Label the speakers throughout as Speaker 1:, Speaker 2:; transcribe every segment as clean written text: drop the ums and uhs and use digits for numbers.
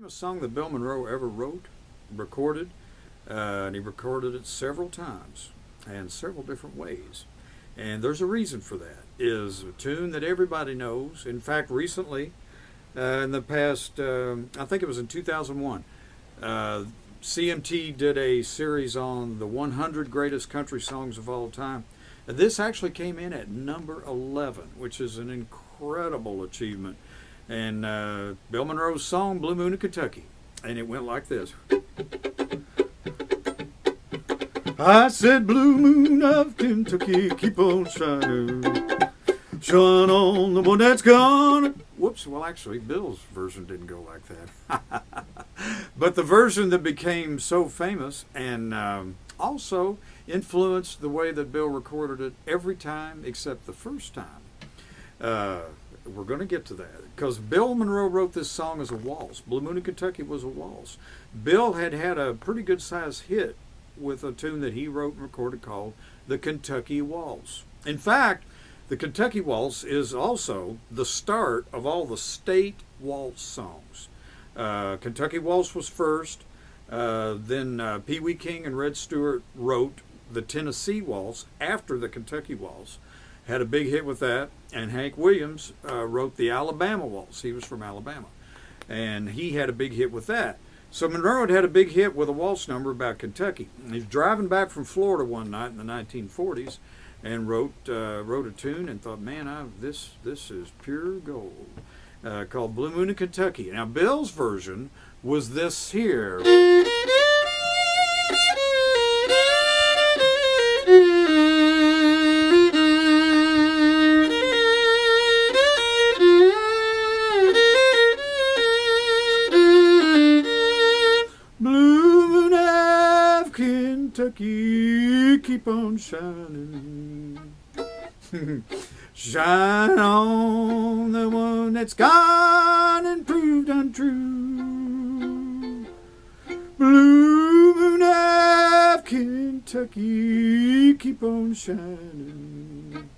Speaker 1: famous song that Bill Monroe ever wrote, recorded, and he recorded it several times and several different ways. And there's a reason for that. Is a tune that everybody knows. In fact, recently, in the past, I think it was in 2001, CMT did a series on the 100 greatest country songs of all time. This actually came in at number 11, which is an incredible achievement. And Bill Monroe's song, Blue Moon of Kentucky. And it went like this. I said, Blue Moon of Kentucky, keep on shining. Shine on the one that's gone. Whoops, well, actually, Bill's version didn't go like that. But the version that became so famous and also influenced the way that Bill recorded it every time except the first time. We're going to get to that because Bill Monroe wrote this song as a waltz. Blue Moon of Kentucky was a waltz. Bill had had a pretty good sized hit with a tune that he wrote and recorded called the Kentucky Waltz. In fact, the Kentucky Waltz is also the start of all the state waltz songs. Kentucky Waltz was first. Then Pee Wee King and Red Stewart wrote the Tennessee Waltz after the Kentucky Waltz. Had a big hit with that. And Hank Williams wrote the Alabama Waltz. He was from Alabama. And he had a big hit with that. So Monroe had a big hit with a waltz number about Kentucky. He was driving back from Florida one night in the 1940s and wrote a tune and thought, man, this is pure gold, called Blue Moon of Kentucky. Now, Bill's version was this here. Kentucky, keep on shining. Shine on the one that's gone and proved untrue. Blue moon of Kentucky, keep on shining.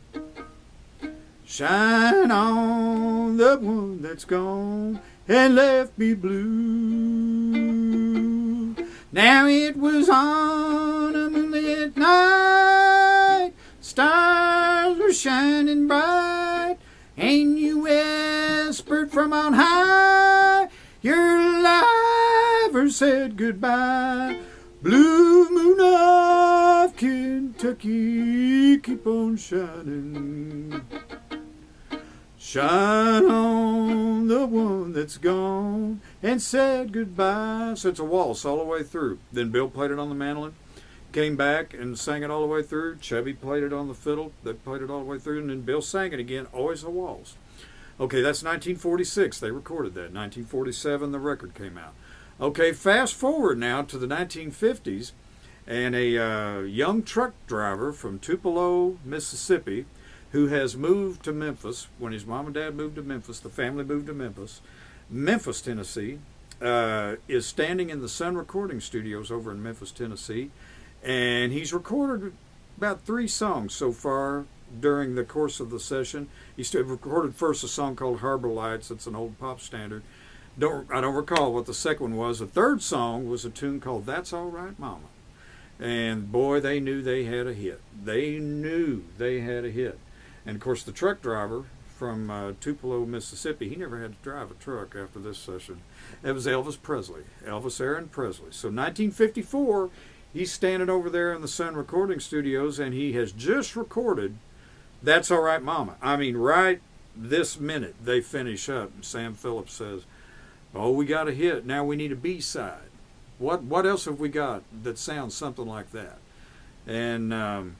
Speaker 1: Shine on the one that's gone and left me blue. Now it was on a moonlit night, stars were shining bright, and you whispered from on high, your lover said goodbye. Blue moon of Kentucky, keep on shining. Shine on the one that's gone and said goodbye. So it's a waltz all the way through. Then Bill played it on the mandolin, came back and sang it all the way through. Chevy played it on the fiddle. They played it all the way through. And then Bill sang it again, always a waltz. Okay, that's 1946. They recorded that. 1947, the record came out. Okay, fast forward now to the 1950s. And a young truck driver from Tupelo, Mississippi, who has moved to Memphis. When his mom and dad moved to Memphis, the family moved to Memphis, Tennessee, is standing in the Sun Recording Studios over in Memphis, Tennessee, and he's recorded about 3 songs so far during the course of the session. He recorded first a song called Harbor Lights. It's an old pop standard. I don't recall what the second one was. The third song was a tune called That's All Right Mama. And boy, they knew they had a hit. They knew they had a hit. And, of course, the truck driver from Tupelo, Mississippi, he never had to drive a truck after this session. It was Elvis Presley, Elvis Aaron Presley. So 1954, he's standing over there in the Sun Recording Studios, and he has just recorded That's All Right Mama. I mean, right this minute, they finish up, and Sam Phillips says, oh, we got a hit. Now we need a B-side. What else have we got that sounds something like that? And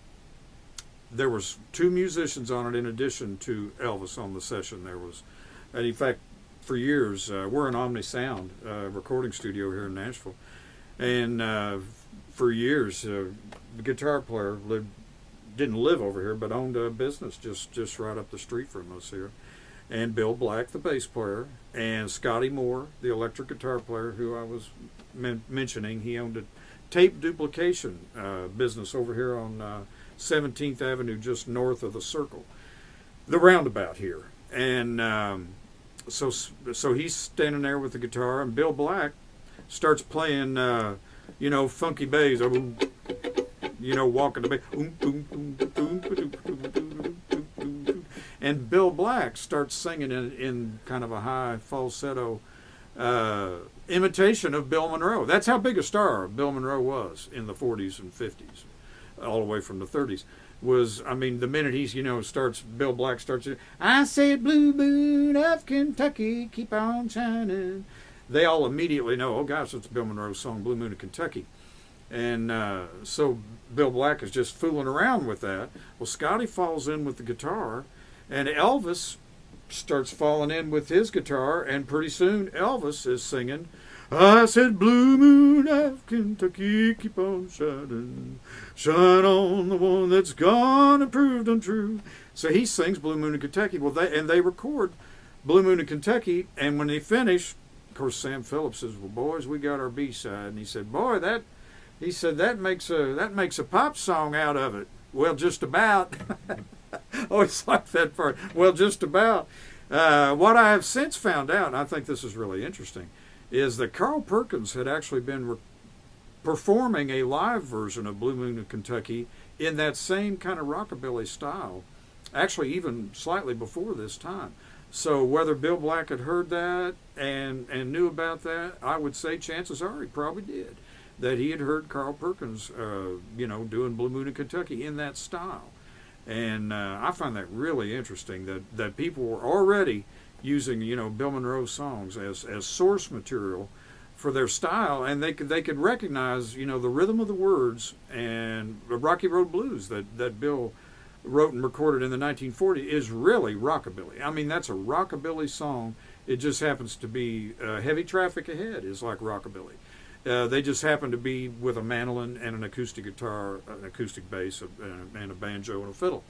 Speaker 1: there was 2 musicians on it in addition to Elvis on the session. There was, and in fact, for years, we're an Omni Sound recording studio here in Nashville, and for years, the guitar player didn't live over here, but owned a business just right up the street from us here. And Bill Black, the bass player, and Scotty Moore, the electric guitar player, who I was mentioning, he owned a tape duplication business over here on 17th Avenue, just north of the Circle, the roundabout here. And so he's standing there with the guitar, and Bill Black starts playing, funky bass, walking the bass, and Bill Black starts singing in kind of a high falsetto imitation of Bill Monroe. That's how big a star Bill Monroe was in the 40s and 50s, all the way from the 30s. The minute he's, Bill Black starts, I said, Blue Moon of Kentucky, keep on shining. They all immediately know, oh gosh, it's Bill Monroe's song, Blue Moon of Kentucky. And so Bill Black is just fooling around with that. Well, Scotty falls in with the guitar, and Elvis starts falling in with his guitar, and pretty soon Elvis is singing, I said, Blue Moon of Kentucky, keep on shining, shine on the one that's gone and proved untrue. So he sings Blue Moon of Kentucky. Well, they record Blue Moon of Kentucky, and when they finish, of course, Sam Phillips says, well, boys, we got our B-side. And he said, boy, that makes a pop song out of it. Well, just about. Always like that part. Well, just about. What I have since found out, and I think this is really interesting, is that Carl Perkins had actually been performing a live version of Blue Moon of Kentucky in that same kind of rockabilly style, actually even slightly before this time. So whether Bill Black had heard that and knew about that, I would say chances are he probably did, that he had heard Carl Perkins, doing Blue Moon of Kentucky in that style. And I find that really interesting that people were already using, Bill Monroe songs as source material for their style, and they could recognize, the rhythm of the words and the Rocky Road Blues that Bill wrote and recorded in the 1940s is really rockabilly. I mean, that's a rockabilly song. It just happens to be Heavy Traffic Ahead is like rockabilly. They just happen to be with a mandolin and an acoustic guitar, an acoustic bass, and a banjo and a fiddle.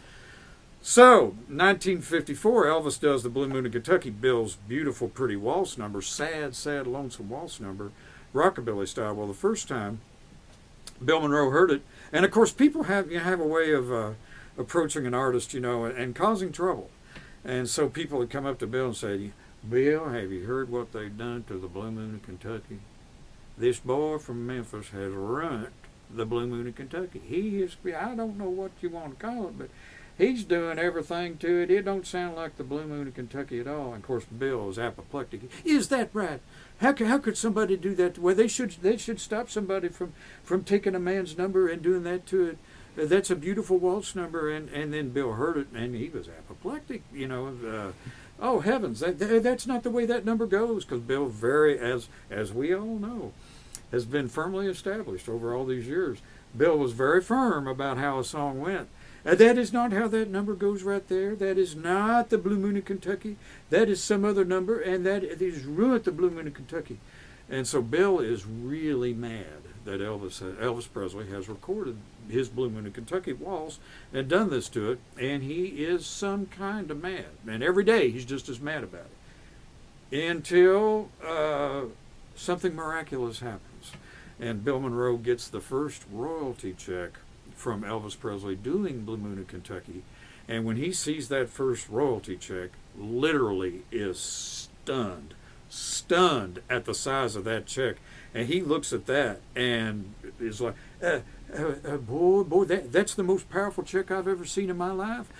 Speaker 1: So, 1954, Elvis does the Blue Moon of Kentucky, Bill's beautiful, pretty waltz number, sad, sad, lonesome waltz number, rockabilly style. Well, the first time Bill Monroe heard it, and of course, people have a way of approaching an artist, and causing trouble. And so people would come up to Bill and say, Bill, have you heard what they've done to the Blue Moon of Kentucky? This boy from Memphis has ruined the Blue Moon of Kentucky. He is, I don't know what you want to call it, but he's doing everything to it. It don't sound like the Blue Moon of Kentucky at all. And of course, Bill is apoplectic. Is that right? How could somebody do that? Well, they should stop somebody from taking a man's number and doing that to it. That's a beautiful waltz number. And then Bill heard it, and he was apoplectic. Oh heavens, that's not the way that number goes. Because Bill, as we all know, has been firmly established over all these years. Bill was very firm about how a song went. That is not how that number goes right there. That is not the Blue Moon of Kentucky. That is some other number, and that is ruined the Blue Moon of Kentucky. And so Bill is really mad that Elvis Presley has recorded his Blue Moon of Kentucky waltz and done this to it, and he is some kind of mad. And every day he's just as mad about it. Until something miraculous happens. And Bill Monroe gets the first royalty check from Elvis Presley doing Blue Moon of Kentucky. And when he sees that first royalty check, literally is stunned at the size of that check. And he looks at that and is like, boy, that's the most powerful check I've ever seen in my life.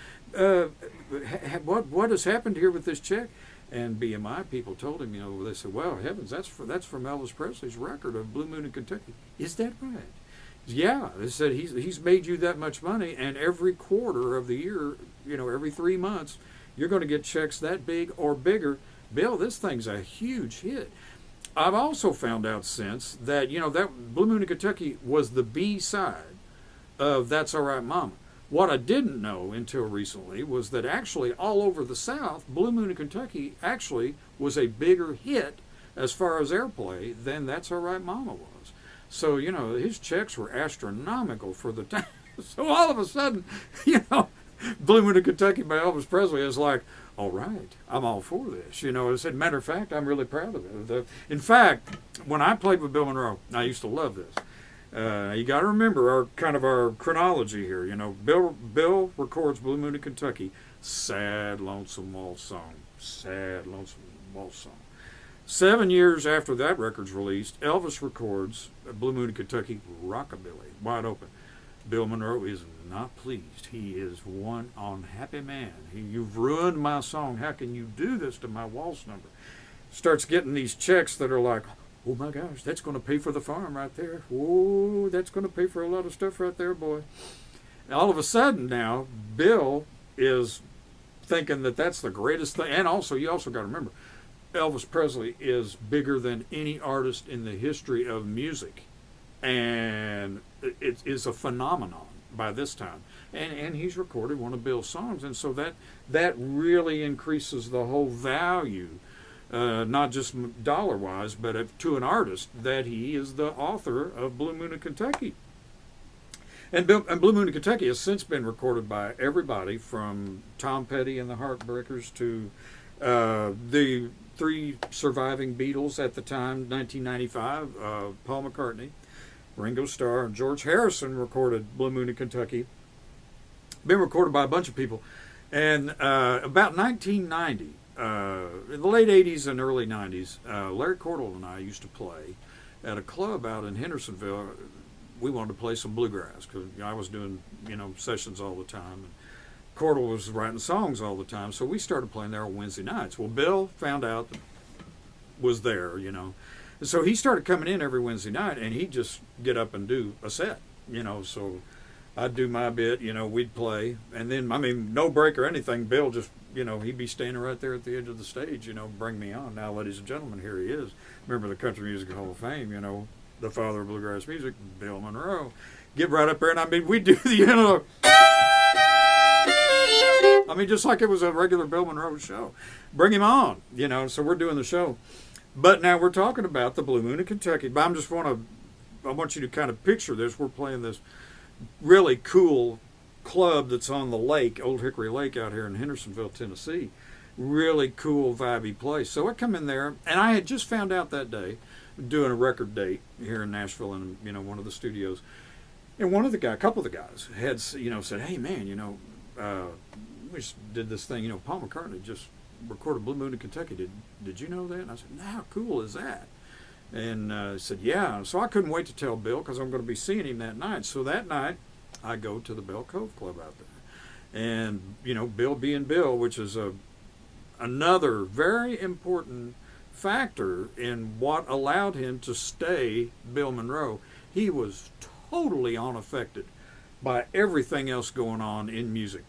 Speaker 1: What has happened here with this check? And BMI people told him, they said, well, heavens, that's from Elvis Presley's record of Blue Moon of Kentucky. Is that right? Yeah, they said he's made you that much money, and every quarter of the year, every 3 months, you're going to get checks that big or bigger. Bill, this thing's a huge hit. I've also found out since that, that Blue Moon of Kentucky was the B-side of That's All Right Mama. What I didn't know until recently was that actually all over the South, Blue Moon of Kentucky actually was a bigger hit as far as airplay than That's All Right Mama was. So, his checks were astronomical for the time. So all of a sudden, Blue Moon of Kentucky by Elvis Presley is like, all right, I'm all for this. As a matter of fact, I'm really proud of it. In fact, when I played with Bill Monroe, I used to love this. You got to remember our chronology here. Bill records Blue Moon of Kentucky, sad, lonesome waltz song, sad, lonesome waltz song. 7 years after that record's released, Elvis records Blue Moon in Kentucky, Rockabilly, Wide Open. Bill Monroe is not pleased. He is one unhappy man. You've ruined my song. How can you do this to my waltz number? Starts getting these checks that are like, oh my gosh, that's going to pay for the farm right there. Oh, that's going to pay for a lot of stuff right there, boy. And all of a sudden now, Bill is thinking that that's the greatest thing. And also, you also got to remember, Elvis Presley is bigger than any artist in the history of music. And it is a phenomenon by this time. And he's recorded one of Bill's songs. And so that really increases the whole value, not just dollar-wise, but to an artist, that he is the author of Blue Moon in Kentucky. And Blue Moon in Kentucky has since been recorded by everybody from Tom Petty and the Heartbreakers to the three surviving Beatles at the time, 1995, Paul McCartney, Ringo Starr, and George Harrison recorded Blue Moon in Kentucky. Been recorded by a bunch of people. And about 1990, in the late 80s and early 90s, Larry Cordell and I used to play at a club out in Hendersonville. We wanted to play some bluegrass because I was doing, sessions all the time. And Cordell was writing songs all the time, so we started playing there on Wednesday nights. Well, Bill found out that was there, And so he started coming in every Wednesday night, and he'd just get up and do a set, So I'd do my bit, we'd play. And then, no break or anything, Bill just, he'd be standing right there at the edge of the stage, bring me on. Now, ladies and gentlemen, here he is. Remember the Country Music Hall of Fame, the father of bluegrass music, Bill Monroe. Get right up there, and we'd do the, just like it was a regular Bill Monroe show. Bring him on, so we're doing the show. But now we're talking about the Blue Moon in Kentucky. But I want you to kind of picture this. We're playing this really cool club that's on the lake, Old Hickory Lake out here in Hendersonville, Tennessee. Really cool, vibey place. So I come in there, and I had just found out that day, doing a record date here in Nashville in, one of the studios. And a couple of the guys had, said, hey man, we just did this thing, Paul McCartney just recorded Blue Moon in Kentucky. Did you know that? And I said, how cool is that? And he said, yeah. So I couldn't wait to tell Bill because I'm going to be seeing him that night. So that night, I go to the Bell Cove Club out there. And, Bill being Bill, which is another very important factor in what allowed him to stay Bill Monroe. He was totally unaffected by everything else going on in music.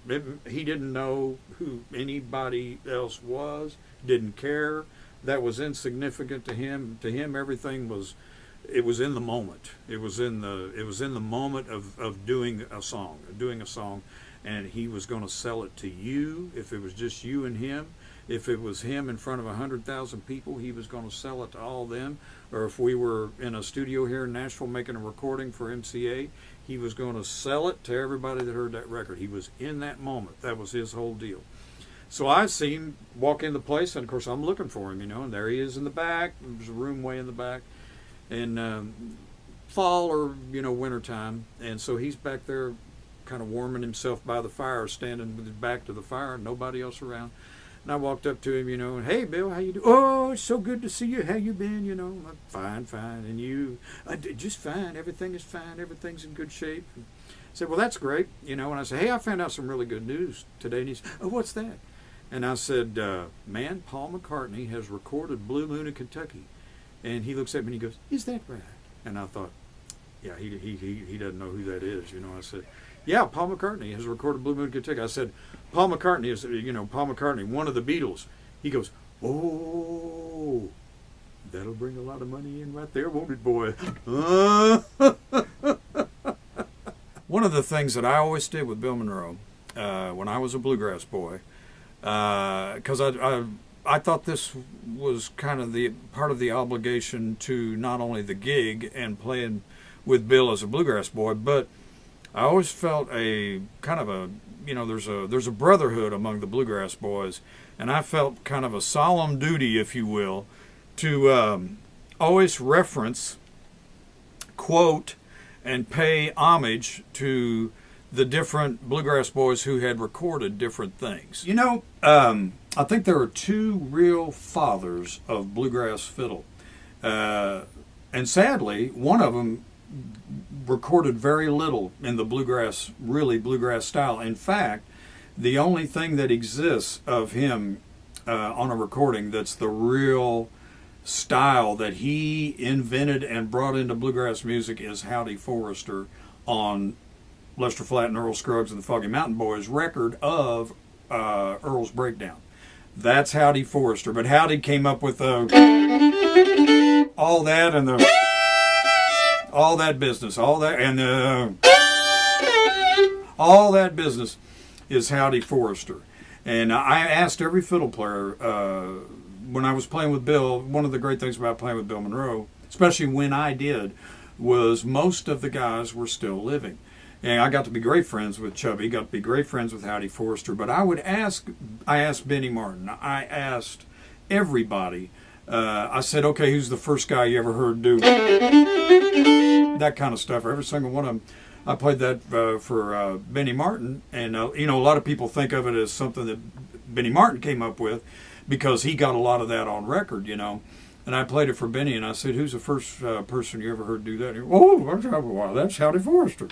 Speaker 1: He didn't know who anybody else was, didn't care. That was insignificant to him. To him, everything was in the moment. It was in the moment of doing a song, and he was going to sell it to you. If it was just you and him, if it was him in front of 100,000 people, he was going to sell it to all them. Or if we were in a studio here in Nashville making a recording for MCA, he was going to sell it to everybody that heard that record. He was in that moment. That was his whole deal. So I see him walk in the place, and of course I'm looking for him, and there he is in the back. There's a room way in the back, and fall or winter time, and so he's back there, kind of warming himself by the fire, standing with his back to the fire, and nobody else around. And I walked up to him, and hey Bill, how you doing? Oh, it's so good to see you. How you been? Fine. And you? Just fine. Everything is fine. Everything's in good shape. And I said, well, that's great, And I said, hey, I found out some really good news today. And he said, oh, what's that? And I said, man, Paul McCartney has recorded Blue Moon in Kentucky. And he looks at me and he goes, is that right? And I thought, yeah, he doesn't know who that is. I said, yeah, Paul McCartney has recorded Blue Moon in Kentucky. I said, Paul McCartney is, Paul McCartney, one of the Beatles. He goes, oh, that'll bring a lot of money in right there, won't it, boy? One of the things that I always did with Bill Monroe when I was a bluegrass boy, because I thought this was kind of the part of the obligation to not only the gig and playing with Bill as a bluegrass boy, but I always felt a kind of a, there's a brotherhood among the bluegrass boys, and I felt kind of a solemn duty, if you will, to always reference, quote, and pay homage to the different bluegrass boys who had recorded different things. I I think there are two real fathers of bluegrass fiddle. And sadly, one of them recorded very little in the bluegrass, really bluegrass style. In fact, the only thing that exists of him on a recording that's the real style that he invented and brought into bluegrass music is Howdy Forrester on Lester Flatt and Earl Scruggs and the Foggy Mountain Boys record of Earl's Breakdown. That's Howdy Forrester. But Howdy came up with all that and all that business, all that and all that business is Howdy Forrester. And I asked every fiddle player when I was playing with Bill. One of the great things about playing with Bill Monroe, especially when I did, was most of the guys were still living. And I got to be great friends with Chubby, got to be great friends with Howdy Forrester. But I asked Benny Martin, I asked everybody. I said, okay, who's the first guy you ever heard do that kind of stuff? Every single one of them. I played that for Benny Martin. And, a lot of people think of it as something that Benny Martin came up with because he got a lot of that on record, And I played it for Benny, and I said, who's the first person you ever heard do that? Oh, that's Howdy Forrester.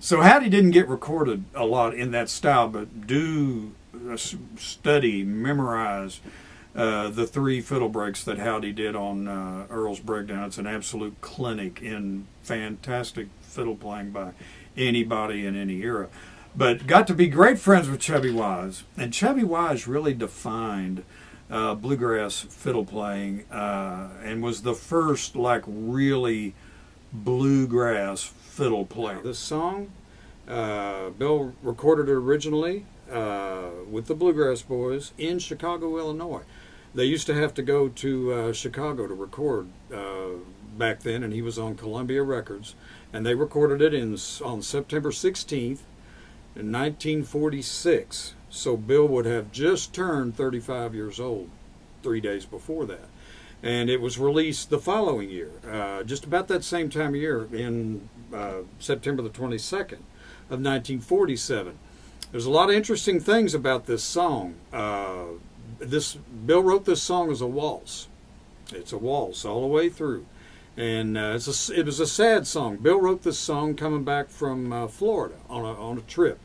Speaker 1: So Howdy didn't get recorded a lot in that style, but do study, memorize the three fiddle breaks that Howdy did on Earl's Breakdown. It's an absolute clinic in fantastic fiddle playing by anybody in any era. But got to be great friends with Chubby Wise, and Chubby Wise really defined bluegrass fiddle playing and was the first really bluegrass fiddle player. This song, Bill recorded it originally with the Bluegrass Boys in Chicago, Illinois. They used to have to go to Chicago to record back then, and he was on Columbia Records, and they recorded it on September 16th in 1946. So Bill would have just turned 35 years old 3 days before that. And it was released the following year, just about that same time of year, in September the 22nd of 1947. There's a lot of interesting things about this song. Bill wrote this song as a waltz. It's a waltz all the way through. And it was a sad song. Bill wrote this song coming back from Florida on a trip.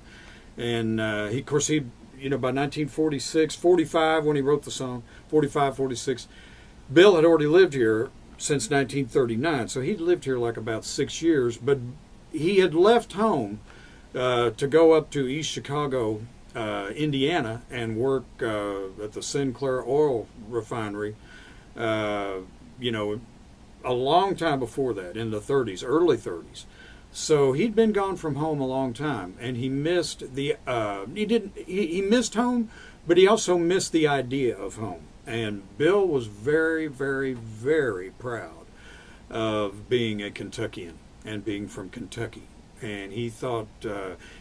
Speaker 1: And by 1946, 45 when he wrote the song, 45, 46, Bill had already lived here since 1939. So he'd lived here about 6 years. But he had left home to go up to East Chicago, Indiana, and work at the Sinclair Oil Refinery, a long time before that, in the 30s, early 30s. So he'd been gone from home a long time, and he missed he missed home, but he also missed the idea of home. And Bill was very, very, very proud of being a Kentuckian and being from Kentucky. And he thought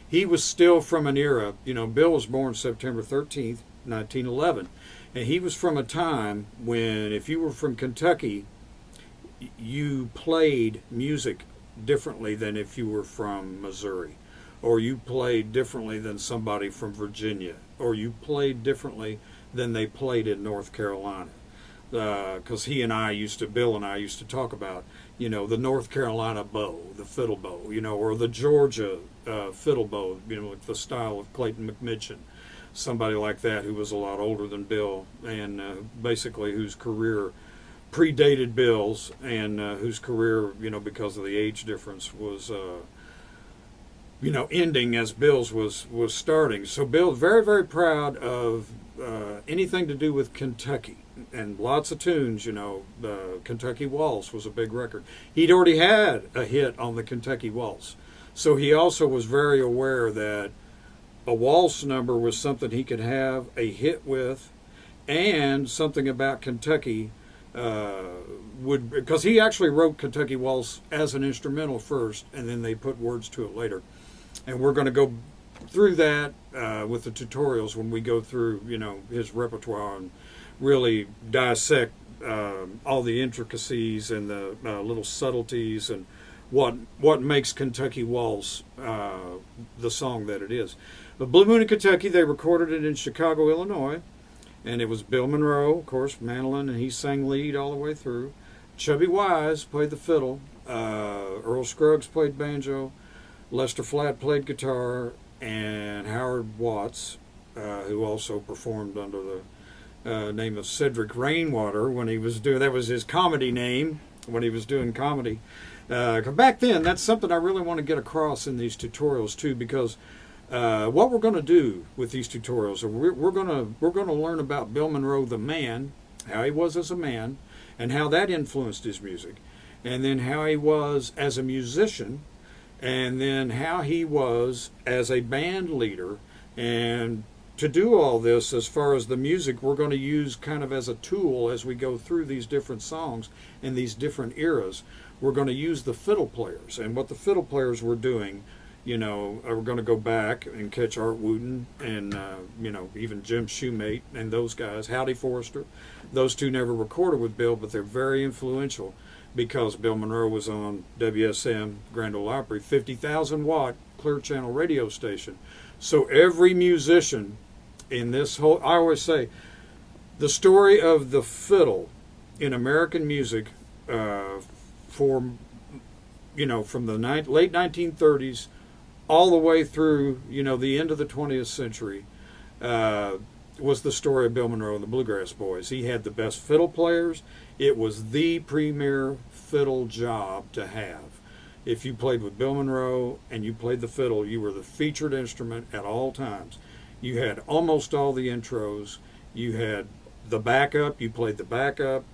Speaker 1: he was still from an era, Bill was born September 13th, 1911, and he was from a time when if you were from Kentucky, you played music differently than if you were from Missouri, or you played differently than somebody from Virginia, or you played differently than they played in North Carolina. Because Bill and I used to talk about, the North Carolina bow, the fiddle bow, or the Georgia fiddle bow, with the style of Clayton McMitchen, somebody like that who was a lot older than Bill, and basically whose career predated Bill's, and whose career, because of the age difference, was, ending as Bill's was starting. So Bill, very, very proud of anything to do with Kentucky, and lots of tunes. The Kentucky Waltz was a big record. He'd already had a hit on the Kentucky Waltz, so he also was very aware that a waltz number was something he could have a hit with, and something about Kentucky because he actually wrote Kentucky Waltz as an instrumental first, and then they put words to it later. And we're going to go through that with the tutorials when we go through, his repertoire and really dissect all the intricacies and the little subtleties and what makes Kentucky Waltz the song that it is. But Blue Moon in Kentucky, they recorded it in Chicago, Illinois. And it was Bill Monroe, of course, mandolin, and he sang lead all the way through. Chubby Wise played the fiddle. Earl Scruggs played banjo. Lester Flatt played guitar. And Howard Watts, who also performed under the name of Cedric Rainwater when he was doing, that was his comedy name when he was doing comedy. Back then, that's something I really want to get across in these tutorials too, because what we're going to do with these tutorials, we're going to learn about Bill Monroe the man, how he was as a man, and how that influenced his music, and then how he was as a musician, and then how he was as a band leader. And to do all this, as far as the music, we're going to use kind of as a tool as we go through these different songs in these different eras. We're going to use the fiddle players, and what the fiddle players were doing. You know, we're going to go back and catch Art Wooten and, you know, even Jim Shoemate and those guys, Howdy Forrester. Those two never recorded with Bill, but they're very influential because Bill Monroe was on WSM, Grand Ole Opry, 50,000 watt clear channel radio station. So every musician in this whole, I always say, the story of the fiddle in American music for, you know, from the late 1930s all the way through, you know, the end of the 20th century, was the story of Bill Monroe and the Bluegrass Boys. He had the best fiddle players. It was the premier fiddle job to have. If you played with Bill Monroe and you played the fiddle, you were the featured instrument at all times. You had almost all the intros. You had the backup. You played the backup.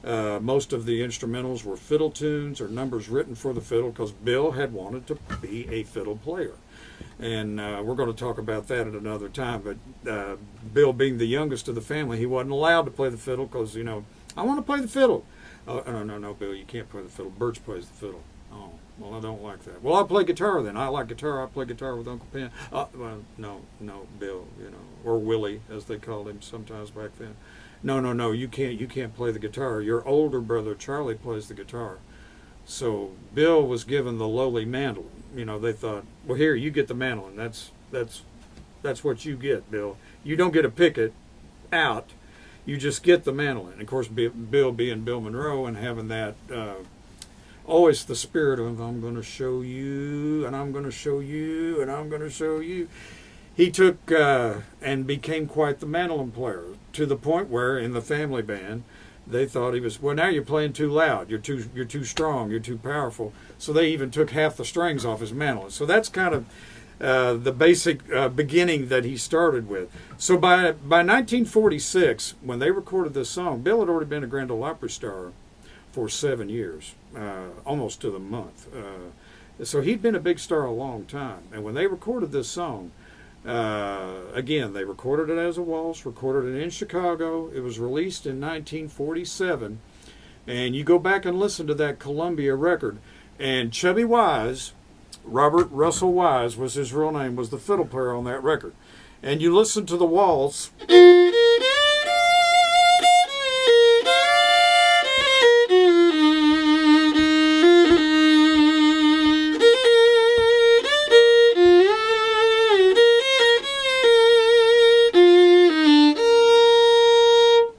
Speaker 1: Most of the instrumentals were fiddle tunes or numbers written for the fiddle because Bill had wanted to be a fiddle player. And we're going to talk about that at another time. But Bill, being the youngest of the family, he wasn't allowed to play the fiddle because, you know, I want to play the fiddle. Oh, no, Bill, you can't play the fiddle. Birch plays the fiddle. Oh, well, I don't like that. Well, I'll play guitar then. I like guitar. I play guitar with Uncle Pen. Well, no, Bill, you know, or Willie, as they called him sometimes back then. No, you can't play the guitar. Your older brother, Charlie, plays the guitar. So Bill was given the lowly mandolin. You know, they thought, well, here, you get the mandolin. That's what you get, Bill. You don't get to pick it out. You just get the mandolin. Of course, Bill being Bill Monroe and having that, always the spirit of, I'm going to show you, and I'm going to show you, and I'm going to show you. He took and became quite the mandolin player, to the point where in the family band they thought he was, well, now you're playing too loud, you're too strong, you're too powerful. So they even took half the strings off his mandolin. So that's kind of the basic beginning that he started with. So by 1946, when they recorded this song, Bill had already been a Grand Ole Opry star for 7 years, almost to the month. So he'd been a big star a long time. And when they recorded this song, again, they recorded it as a waltz, recorded it in Chicago. It was released in 1947. And you go back and listen to that Columbia record. And Chubby Wise, Robert Russell Wise was his real name, was the fiddle player on that record. And you listen to the waltz.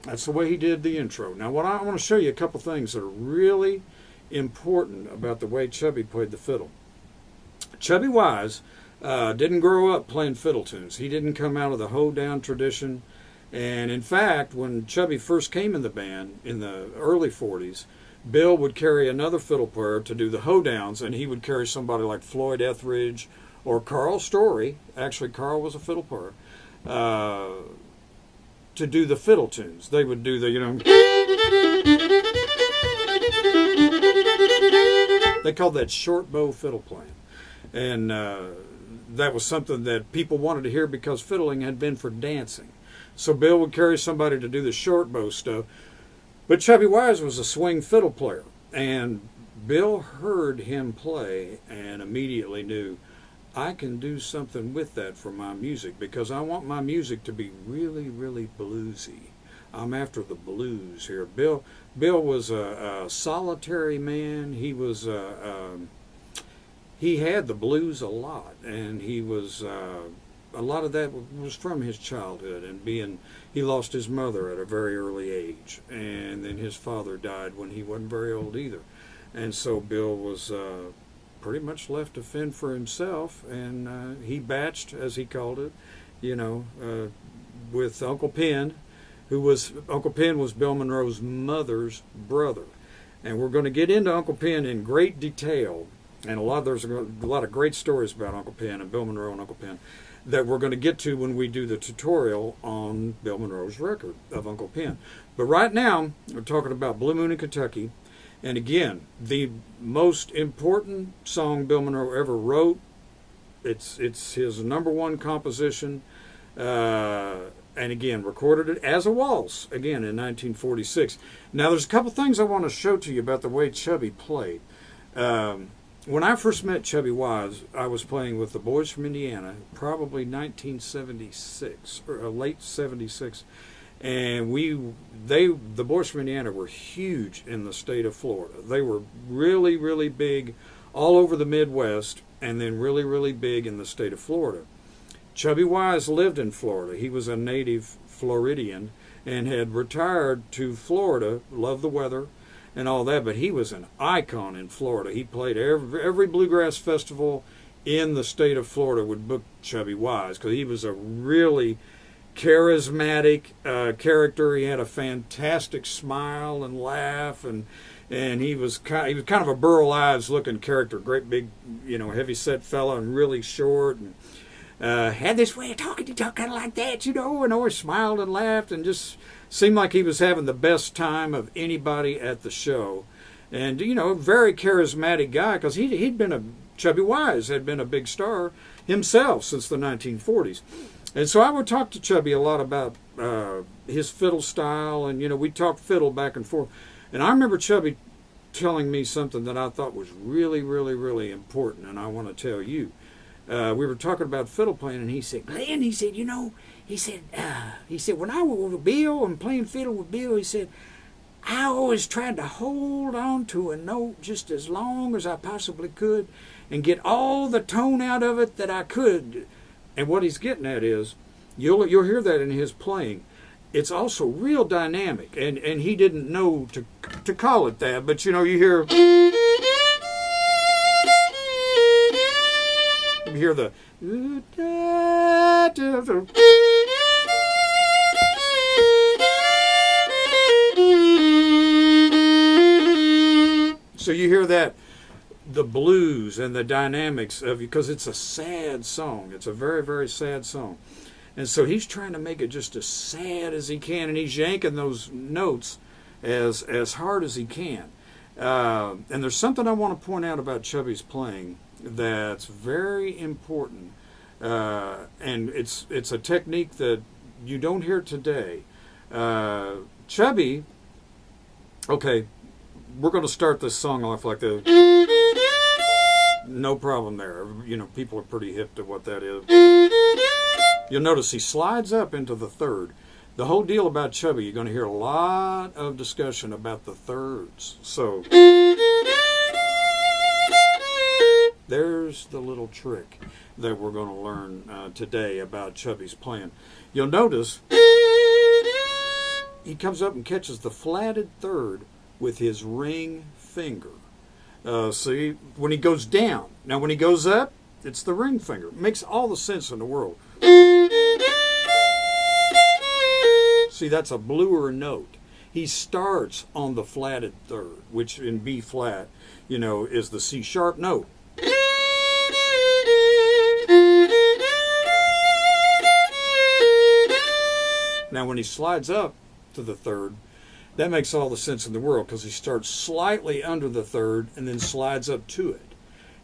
Speaker 1: That's the way he did the intro. Now, what I want to show you a couple things that are really important about the way Chubby played the fiddle. Chubby Wise didn't grow up playing fiddle tunes. He didn't come out of the hoedown tradition. And in fact, when Chubby first came in the band in the early 40s, Bill would carry another fiddle player to do the hoedowns, and he would carry somebody like Floyd Etheridge or Carl Story. Actually, Carl was a fiddle player. To do the fiddle tunes. They would do the, you know, they called that short bow fiddle playing. And that was something that people wanted to hear because fiddling had been for dancing. So Bill would carry somebody to do the short bow stuff. But Chubby Wise was a swing fiddle player. And Bill heard him play and immediately knew, I can do something with that for my music because I want my music to be really, really bluesy. I'm after the blues here. Bill was a solitary man. He was he had the blues a lot, and he was a lot of that was from his childhood and he lost his mother at a very early age, and then his father died when he wasn't very old either. And so Bill was pretty much left to fend for himself, and he batched, as he called it, with Uncle Pen, Uncle Pen was Bill Monroe's mother's brother. And we're going to get into Uncle Pen in great detail, and there's a lot of great stories about Uncle Pen and Bill Monroe and Uncle Pen that we're going to get to when we do the tutorial on Bill Monroe's record of Uncle Pen. But right now, we're talking about Blue Moon in Kentucky. And again, the most important song Bill Monroe ever wrote. It's his number one composition. And again, recorded it as a waltz, again, in 1946. Now, there's a couple things I want to show to you about the way Chubby played. When I first met Chubby Wise, I was playing with the Boys from Indiana, probably 1976, or late 76. And the Boys from Indiana were huge in the state of Florida. They were really, really big all over the Midwest, and then really, really big in the state of Florida. Chubby Wise lived in Florida. He was a native Floridian and had retired to Florida, loved the weather and all that, but he was an icon in Florida. He played every bluegrass festival in the state of Florida would book Chubby Wise because he was a really charismatic character. He had a fantastic smile and laugh, and he was kind of a Burl Ives looking character, great big, heavy set fella and really short, and had this way of talking. He talked kind of like that, and always smiled and laughed and just seemed like he was having the best time of anybody at the show. And, very charismatic guy because Chubby Wise had been a big star himself since the 1940s. And so I would talk to Chubby a lot about his fiddle style, and, we talked fiddle back and forth. And I remember Chubby telling me something that I thought was really, really, really important, and I want to tell you. We were talking about fiddle playing, and he said, Glenn, he said, when I was with Bill and playing fiddle with Bill, he said, I always tried to hold on to a note just as long as I possibly could and get all the tone out of it that I could. And what he's getting at is, you'll hear that in his playing. It's also real dynamic, and he didn't know to call it that, but you hear the so you hear that, the blues and the dynamics of, because it's a sad song. It's a very, very sad song. And so he's trying to make it just as sad as he can, and he's yanking those notes as hard as he can. And there's something I want to point out about Chubby's playing that's very important, and it's a technique that you don't hear today. Chubby, okay, we're going to start this song off like this. No problem there. People are pretty hip to what that is. You'll notice he slides up into the third. The whole deal about Chubby, you're going to hear a lot of discussion about the thirds. So there's the little trick that we're going to learn today about Chubby's playing. You'll notice he comes up and catches the flatted third with his ring finger. See, when he goes down. Now, when he goes up, it's the ring finger. It makes all the sense in the world. See, that's a bluer note. He starts on the flatted third, which in B flat, is the C sharp note. Now, when he slides up to the third, that makes all the sense in the world because he starts slightly under the third and then slides up to it.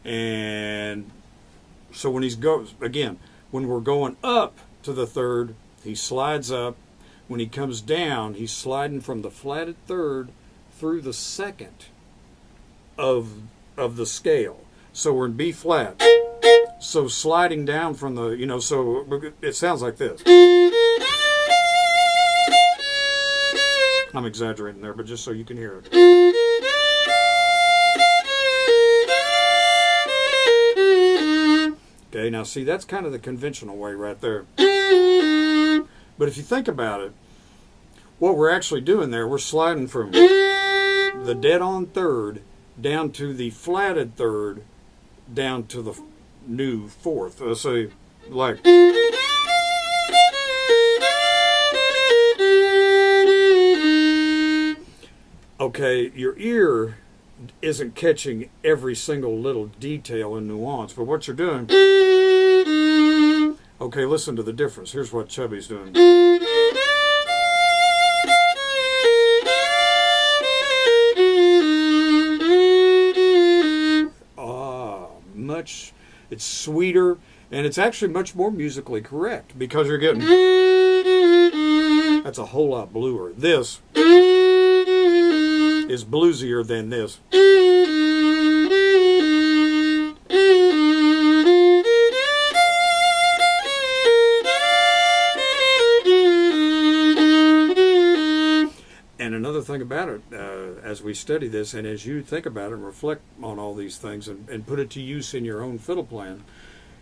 Speaker 1: And so when when we're going up to the third, he slides up. When he comes down, he's sliding from the flatted third through the second of the scale. So we're in B flat. So sliding down from the, so it sounds like this. I'm exaggerating there, but just so you can hear it. Okay, now see, that's kind of the conventional way right there. But if you think about it, what we're actually doing there, we're sliding from the dead-on third down to the flatted third down to the new fourth. So, like... Okay, your ear isn't catching every single little detail and nuance, but what you're doing... Okay, listen to the difference. Here's what Chubby's doing. It's sweeter, and it's actually much more musically correct because you're getting... That's a whole lot bluer. This is bluesier than this. And another thing about it, as we study this and as you think about it and reflect on all these things and put it to use in your own fiddle playing,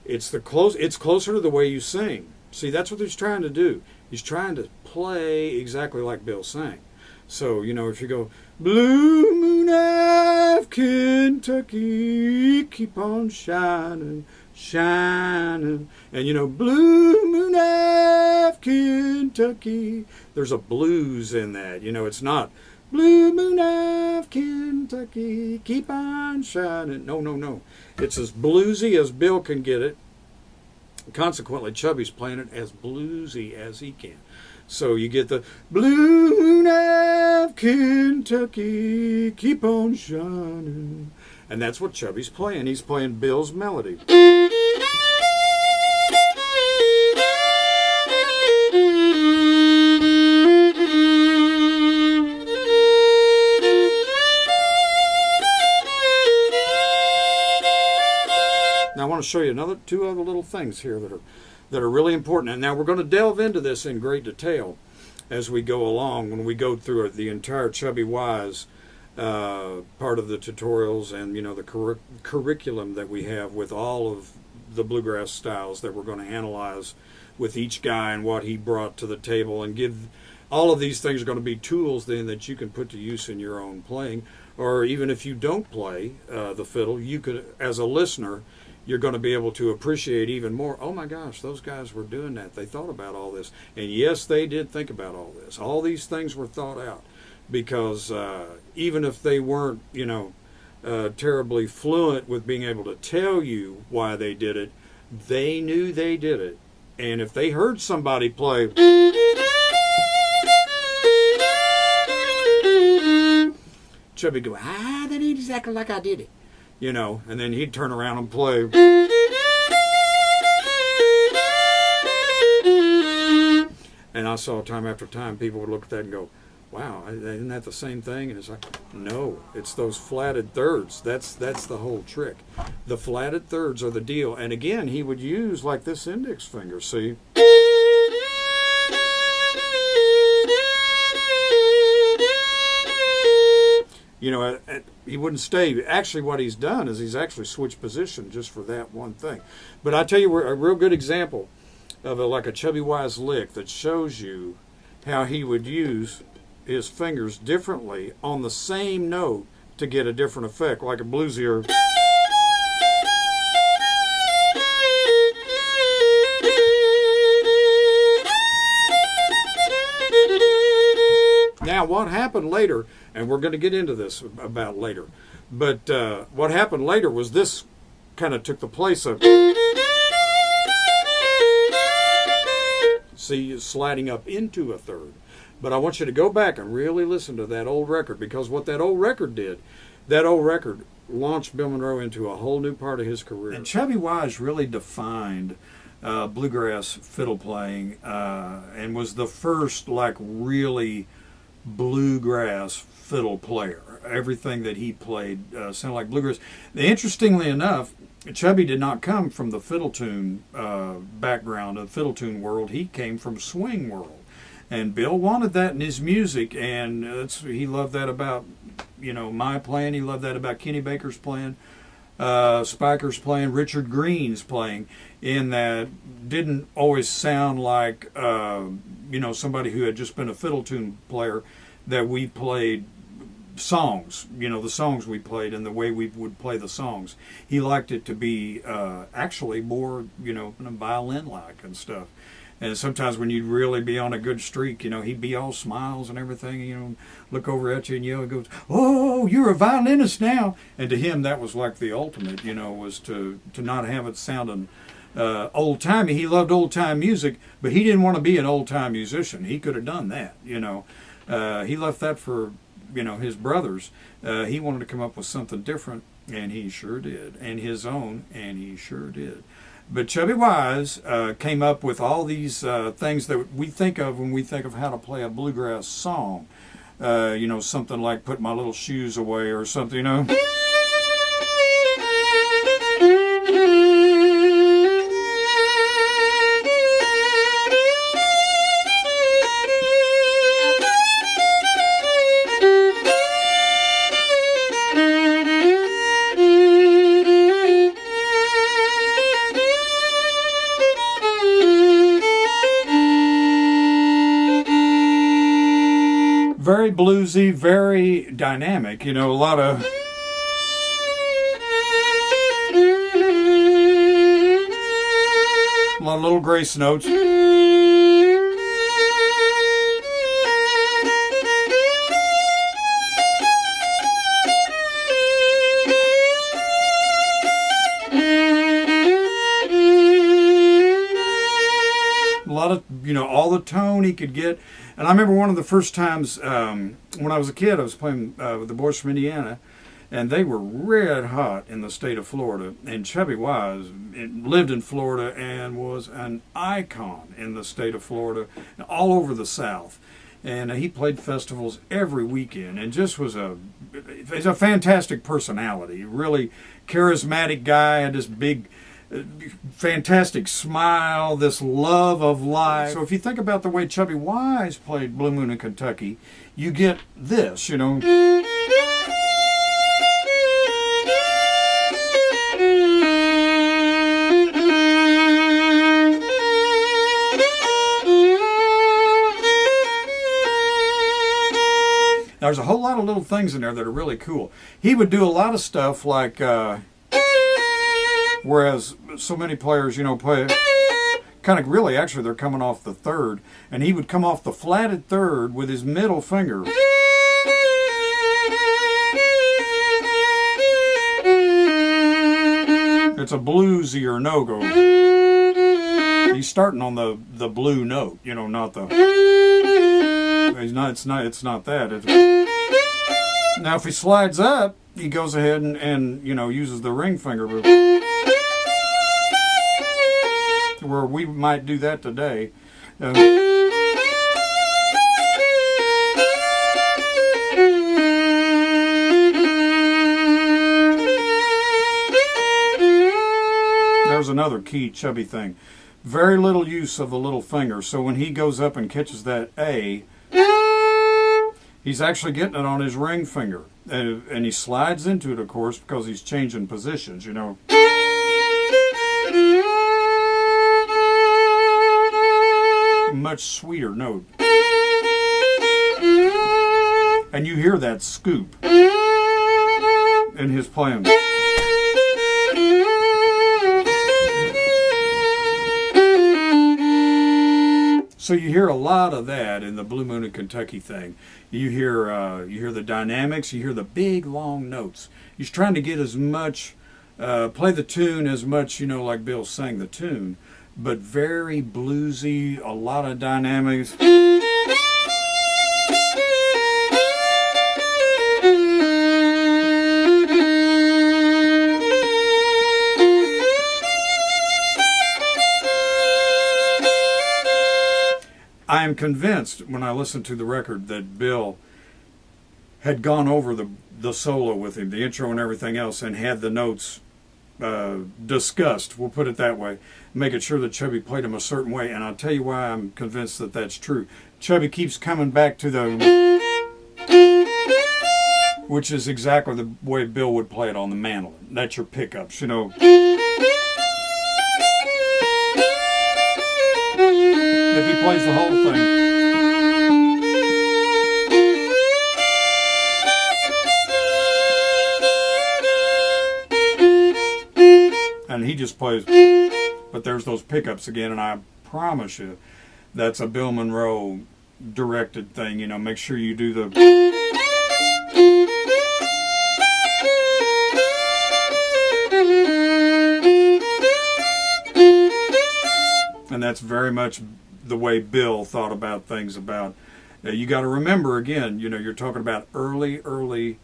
Speaker 1: it's closer to the way you sing. See, that's what he's trying to do. He's trying to play exactly like Bill sang. So, you know, if you go, Blue Moon of Kentucky, keep on shining, shining. And, you know, Blue Moon of Kentucky. There's a blues in that. You know, it's not Blue Moon of Kentucky, keep on shining. No, no, no. It's as bluesy as Bill can get it. Consequently, Chubby's playing it as bluesy as he can. So you get the Blue Moon of Kentucky, keep on shining. And that's what Chubby's playing. He's playing Bill's melody. Now I want to show you two other little things here that are really important. And now we're going to delve into this in great detail as we go along when we go through the entire Chubby Wise part of the tutorials and, you know, the curriculum that we have with all of the bluegrass styles that we're going to analyze with each guy and what he brought to the table, and give all of these things are going to be tools then that you can put to use in your own playing. Or even if you don't play the fiddle, you could, as a listener, you're going to be able to appreciate even more. Oh my gosh, those guys were doing that. They thought about all this. And yes, they did think about all this. All these things were thought out because even if they weren't, you know, terribly fluent with being able to tell you why they did it, they knew they did it. And if they heard somebody play... Chubby go, that ain't exactly like I did it. You know, and then he'd turn around and play. And I saw time after time people would look at that and go, wow, isn't that the same thing? And it's like, no, it's those flatted thirds. That's the whole trick. The flatted thirds are the deal. And again, he would use like this index finger, see? You know, he wouldn't stay. Actually, what he's done is he's actually switched position just for that one thing. But I tell you, a real good example of like a Chubby Wise lick that shows you how he would use his fingers differently on the same note to get a different effect, like a bluesier. Now, what happened later, and we're going to get into this about later, but what happened later was this kind of took the place of, see, sliding up into a third. But I want you to go back and really listen to that old record, because what that old record did, that old record launched Bill Monroe into a whole new part of his career. And Chubby Wise really defined bluegrass fiddle playing and was the first like really bluegrass fiddle player. Everything that he played sounded like bluegrass. Interestingly enough, Chubby did not come from the fiddle tune background of fiddle tune world. He came from swing world, and Bill wanted that in his music, and he loved that about, you know, my playing. He loved that about Kenny Baker's playing. Spiker's playing, Richard Green's playing, in that didn't always sound like somebody who had just been a fiddle tune player, that we played songs, the songs we played and the way we would play the songs. He liked it to be actually more, violin-like and stuff. And sometimes when you'd really be on a good streak, he'd be all smiles and everything, look over at you and yell, and goes, "Oh, you're a violinist now." And to him, that was like the ultimate, was to not have it sounding old-timey. He loved old-time music, but he didn't want to be an old-time musician. He could have done that, He left that for, his brothers. He wanted to come up with something different, and he sure did. And his own, and he sure did. But Chubby Wise came up with all these things that we think of when we think of how to play a bluegrass song. Something like "Put My Little Shoes Away" or something, Very bluesy, very dynamic, a lot of little grace notes. A lot of, all the tone he could get. And I remember one of the first times when I was a kid, I was playing with the boys from Indiana, and they were red hot in the state of Florida. And Chubby Wise lived in Florida and was an icon in the state of Florida, all over the South. And he played festivals every weekend, and just was he's a fantastic personality. Really charismatic guy, had this big, fantastic smile, this love of life. So if you think about the way Chubby Wise played Blue Moon in Kentucky, you get this, There's a whole lot of little things in there that are really cool. He would do a lot of stuff like whereas so many players, play kind of really, actually, they're coming off the third, and he would come off the flatted third with his middle finger. It's a bluesier no-go. He's starting on the blue note, not the. He's not. It's not that. Now, if he slides up, he goes ahead and uses the ring finger. Where we might do that today. There's another key Chubby thing. Very little use of the little finger. So when he goes up and catches that A, he's actually getting it on his ring finger. And he slides into it, of course, because he's changing positions, Much sweeter note. And you hear that scoop in his playing. So you hear a lot of that in the Blue Moon in Kentucky thing. You hear the dynamics, you hear the big long notes. He's trying to get as much, play the tune as much, like Bill sang the tune, but very bluesy, a lot of dynamics. I am convinced when I listened to the record that Bill had gone over the solo with him, the intro and everything else, and had the notes discussed, we'll put it that way, making sure that Chubby played them a certain way. And I'll tell you why I'm convinced that that's true. Chubby keeps coming back to the which is exactly the way Bill would play it on the mandolin. That's your pickups, you know. If he plays the whole thing. And he just plays, but there's those pickups again, and I promise you, that's a Bill Monroe directed thing, you know, make sure you do the... And that's very much the way Bill thought about things about, you got to remember again, you know, you're talking about early,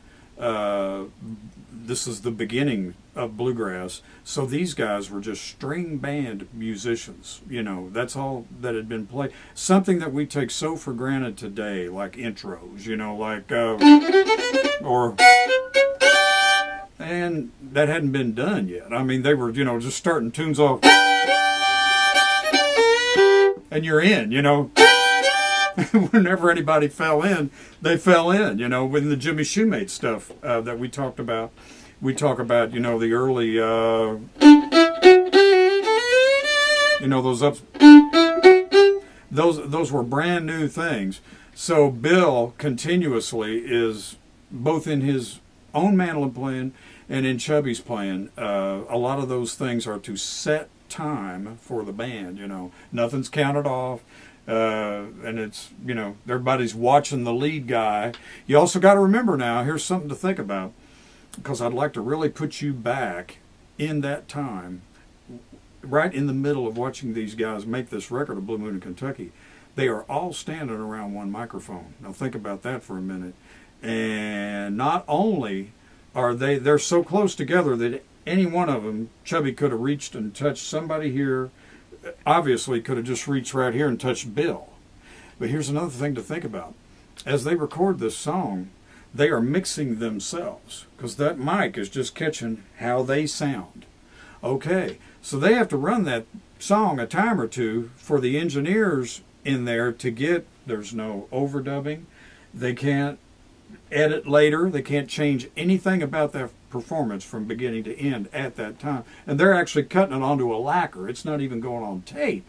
Speaker 1: this is the beginning of bluegrass. So these guys were just string band musicians. You know, that's all that had been played. Something that we take so for granted today, like intros, you know, like, or, and that hadn't been done yet. I mean, they were, you know, just starting tunes off, and you're in, you know. Whenever anybody fell in, they fell in, you know, with the Jimmy Shoemate stuff that we talked about. We talk about, you know, the early, you know, those ups, those were brand new things. So Bill continuously is both in his own mandolin playing and in Chubby's playing. A lot of those things are to set time for the band, you know. Nothing's counted off. And it's, you know, everybody's watching the lead guy. You also got to remember now, here's something to think about, because I'd like to really put you back in that time, right in the middle of watching these guys make this record of Blue Moon in Kentucky. They are all standing around one microphone. Now think about that for a minute. And not only are they're so close together that any one of them, Chubby could have reached and touched somebody here, obviously could have just reached right here and touched Bill. But here's another thing to think about. As they record this song, they are mixing themselves, because that mic is just catching how they sound. Okay, so they have to run that song a time or two for the engineers in there to get, there's no overdubbing, they can't edit later, they can't change anything about that performance from beginning to end at that time. And they're actually cutting it onto a lacquer. It's not even going on tape.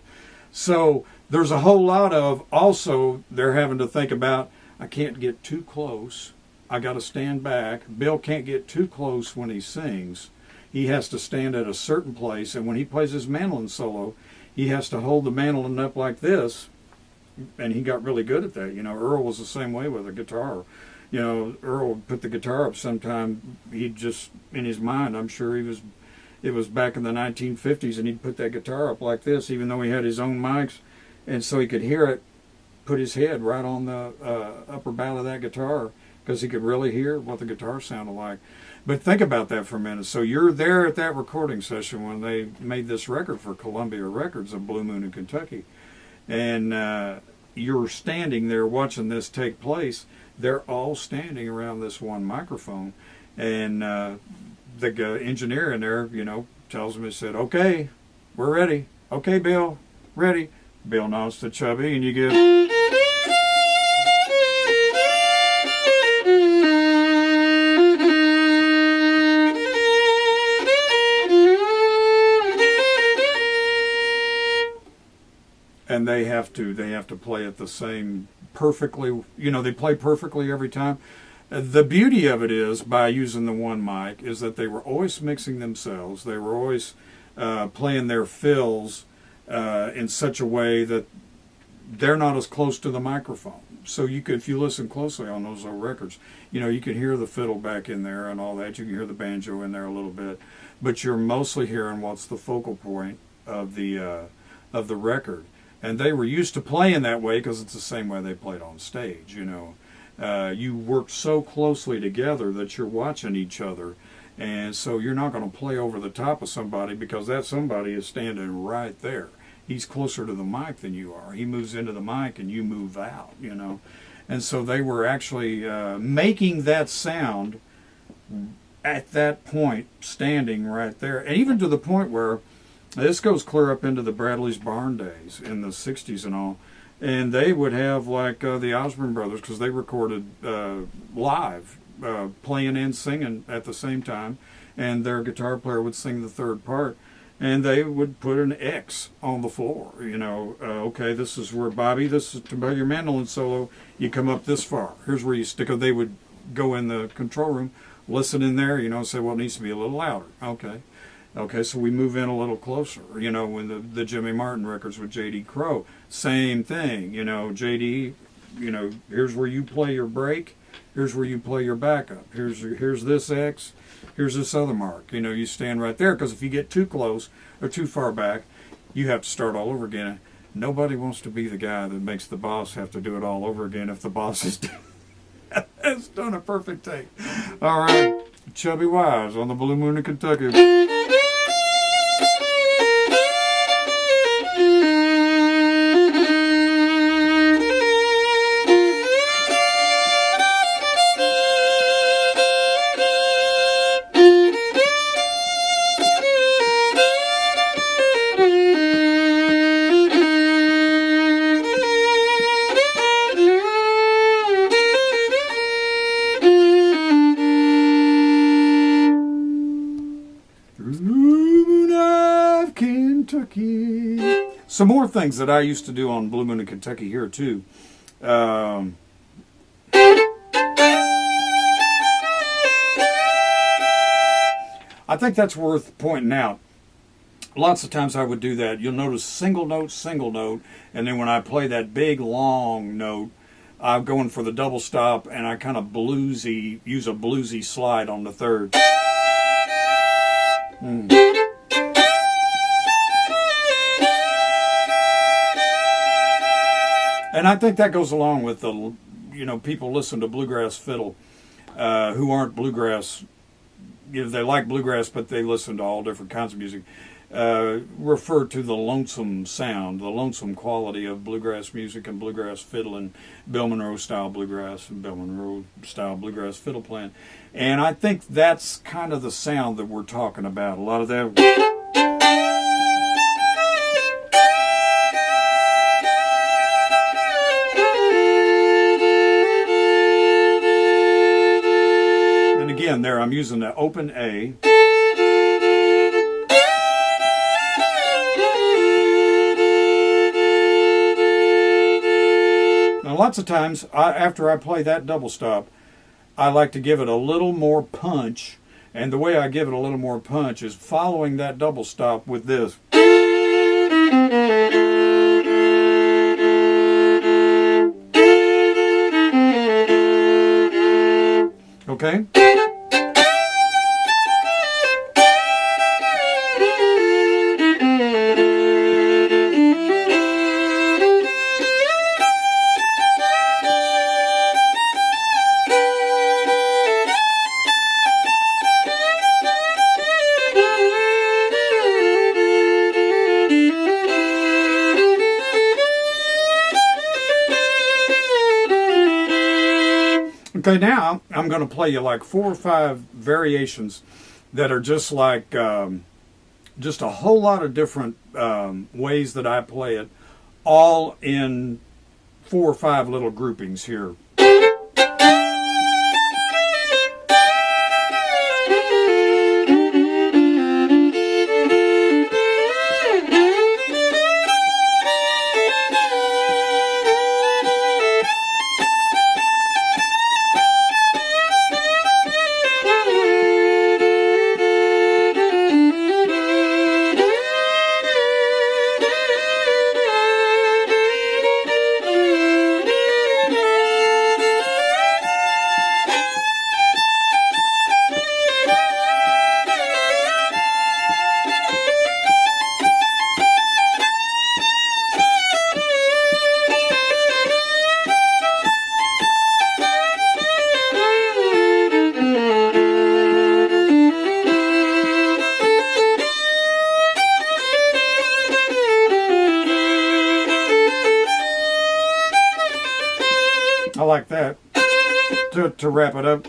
Speaker 1: So there's a whole lot of, also they're having to think about, I can't get too close. I got to stand back. Bill can't get too close when he sings. He has to stand at a certain place. And when he plays his mandolin solo, he has to hold the mandolin up like this. And he got really good at that. You know, Earl was the same way with a guitar. You know, Earl would put the guitar up sometime. He'd just, in his mind, I'm sure it was back in the 1950s, and he'd put that guitar up like this, even though he had his own mics, and so he could hear it, put his head right on the upper bow of that guitar, because he could really hear what the guitar sounded like. But think about that for a minute. So you're there at that recording session when they made this record for Columbia Records of Blue Moon in Kentucky, and you're standing there watching this take place. They're all standing around this one microphone, and the engineer in there, you know, tells him, he said, okay, we're ready. Okay, Bill, ready. Bill nods to Chubby, and you get... And they have to play it the same perfectly, you know, they play perfectly every time. The beauty of it is, by using the one mic, is that they were always mixing themselves. They were always playing their fills in such a way that they're not as close to the microphone. So you could, if you listen closely on those old records, you know, you can hear the fiddle back in there and all that. You can hear the banjo in there a little bit, but you're mostly hearing what's the focal point of the record. And they were used to playing that way because it's the same way they played on stage, you know. You work so closely together that you're watching each other. And so you're not going to play over the top of somebody because that somebody is standing right there. He's closer to the mic than you are. He moves into the mic and you move out, you know. And so they were actually making that sound at that point, standing right there. And even to the point where, this goes clear up into the Bradley's Barn days in the 60s and all. And they would have, like, the Osborne brothers, because they recorded live playing and singing at the same time, and their guitar player would sing the third part, and they would put an X on the floor. Okay, this is where Bobby, this is to play your mandolin solo. You come up this far. Here's where you stick it. They would go in the control room, listen in there, say, well, it needs to be a little louder. Okay, so we move in a little closer. When the Jimmy Martin records with J.D. Crowe, same thing. J.D., here's where you play your break. Here's where you play your backup. Here's this X. Here's this other mark. You stand right there, because if you get too close or too far back, you have to start all over again. Nobody wants to be the guy that makes the boss have to do it all over again if the boss has done a perfect take. All right, Chubby Wise on the Blue Moon of Kentucky. Kentucky. Some more things that I used to do on Blue Moon of Kentucky here too. I think that's worth pointing out. Lots of times I would do that. You'll notice single note, and then when I play that big long note, I'm going for the double stop, and I kind of use a bluesy slide on the third. And I think that goes along with the, people listen to bluegrass fiddle who aren't bluegrass. They like bluegrass, but they listen to all different kinds of music. Refer to the lonesome sound, the lonesome quality of bluegrass music and bluegrass fiddle and Bill Monroe style bluegrass and Bill Monroe style bluegrass fiddle playing. And I think that's kind of the sound that we're talking about. A lot of that. Again, there I'm using the open A. Now, lots of times, after I play that double stop, I like to give it a little more punch. And the way I give it a little more punch is following that double stop with this. Okay? Okay, now I'm going to play you like 4 or 5 variations that are just like, just a whole lot of different ways that I play it, all in 4 or 5 little groupings here. I like that to wrap it up.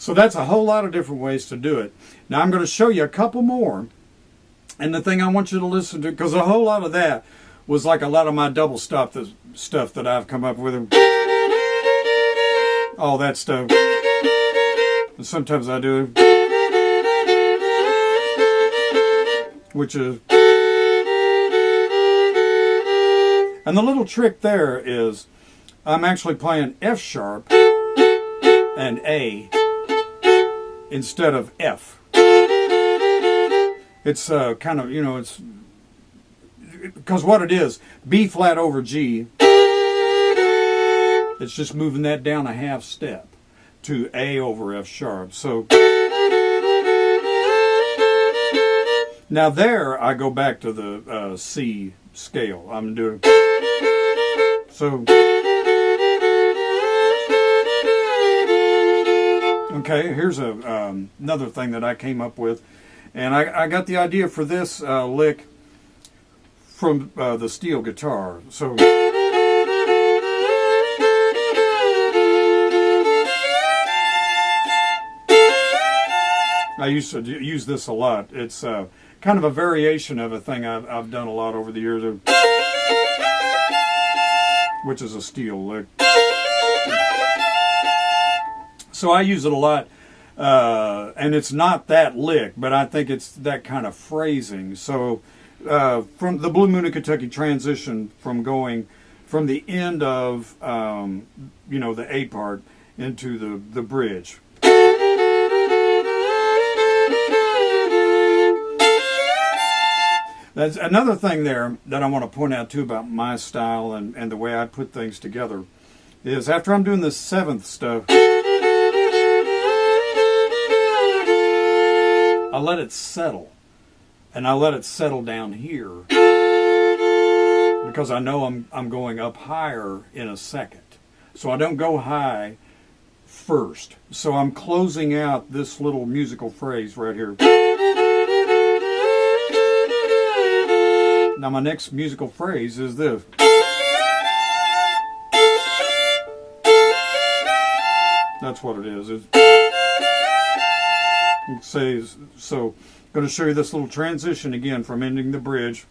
Speaker 1: So that's a whole lot of different ways to do it. Now I'm going to show you a couple more. And the thing I want you to listen to, because a whole lot of that was like a lot of my double stop stuff that I've come up with. All that stuff. And sometimes I do, which is, and the little trick there is I'm actually playing F sharp and A instead of F. It's kind of, it's, because what it is, B flat over G, it's just moving that down a half step to A over F sharp. So now there I go back to the C scale. I'm doing, so, okay, here's another thing that I came up with. And I got the idea for this lick from the steel guitar. So I used to use this a lot. It's kind of a variation of a thing I've done a lot over the years, which is a steel lick. So I use it a lot. And it's not that lick, but I think it's that kind of phrasing. So from the Blue Moon of Kentucky transition from going from the end of the A part into the bridge. That's another thing there that I want to point out too about my style and the way I put things together is after I'm doing this seventh stuff, I let it settle, and I let it settle down here because I know I'm going up higher in a second. So I don't go high first. So I'm closing out this little musical phrase right here. Now my next musical phrase is this. That's what it is. It says, so I'm going to show you this little transition again from ending the bridge.